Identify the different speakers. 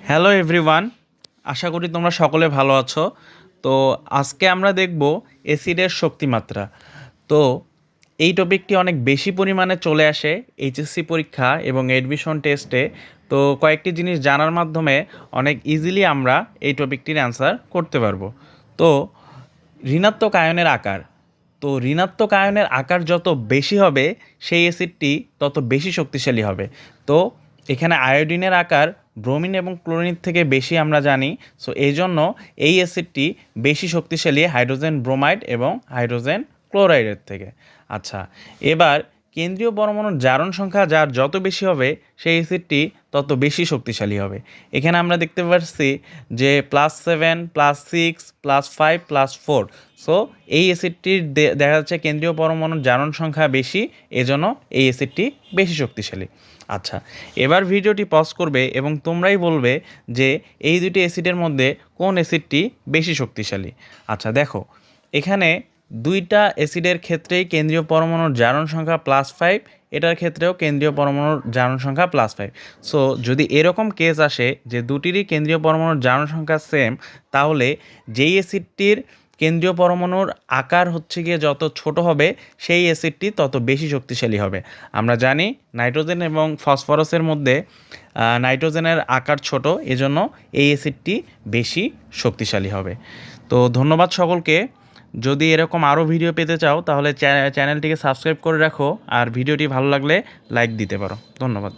Speaker 1: Hello everyone, আশা করি তোমরা সকলে ভালো আছো। তো আজকে আমরা দেখব অ্যাসিডের শক্তিমাত্রা। তো এই টপিকটি অনেক বেশি পরিমাণে চলে আসে এইচএসসি পরীক্ষা এবং এডমিশন টেস্টে। তো কয়েকটি জিনিস জানার মাধ্যমে অনেক ইজিলি আমরা এই টপিকটির অ্যান্সার করতে পারবো। তো ঋণাত্মক আয়নের আকার, তো ঋণাত্মক আয়নের আকার যত বেশি হবে সেই অ্যাসিডটি তত বেশি শক্তিশালী হবে। তো এখানে আয়োডিনের আকার ব্রোমিন এবং ক্লোরিন থেকে বেশি আমরা জানি। সো এই জন্য এই অ্যাসিডটি বেশি শক্তিশালী হাইড্রোজেন ব্রোমাইড এবং হাইড্রোজেন ক্লোরাইডের থেকে। আচ্ছা, এবার কেন্দ্রীয় পরমাণুর জারণ সংখ্যা যার যত বেশি হবে সেই অ্যাসিডটি তত বেশি শক্তিশালী হবে। এখানে আমরা দেখতে পাচ্ছি যে +7 +6 +5 +4। সো এই অ্যাসিডটির দেখা যাচ্ছে কেন্দ্রীয় পরমাণুর জারণ সংখ্যা বেশি, এজন্য এই অ্যাসিডটি বেশি শক্তিশালী। আচ্ছা, এবার ভিডিওটি পজ করবে এবং তোমরাই বলবে যে এই দুটি অ্যাসিডের মধ্যে কোন অ্যাসিডটি বেশি শক্তিশালী। আচ্ছা দেখো, এখানে দুইটা অ্যাসিডের ক্ষেত্রেই কেন্দ্রীয় পরমাণুর জারণ সংখ্যা +5, এটার ক্ষেত্রেও কেন্দ্রীয় পরমাণুর জারণ সংখ্যা +5। সো যদি এরকম কেস আসে যে দুটিরই কেন্দ্রীয় পরমাণুর জারণ সংখ্যা সেম, তাহলে যেই অ্যাসিডটির কেন্দ্রীয় পরমাণুর আকার হচ্ছে গিয়ে যত ছোট হবে সেই অ্যাসিডটি তত বেশি শক্তিশালী হবে। আমরা জানি নাইট্রোজেন এবং ফসফরাসের মধ্যে নাইট্রোজেনের আকার ছোট, এজন্য এই অ্যাসিডটি বেশি শক্তিশালী হবে। তো ধন্যবাদ সকলকে। যদি এরকম আরও ভিডিও পেতে চাও তাহলে চ্যানেলটিকে সাবস্ক্রাইব করে রাখো, আর ভিডিওটি ভালো লাগলে লাইক দিতে পারো। ধন্যবাদ।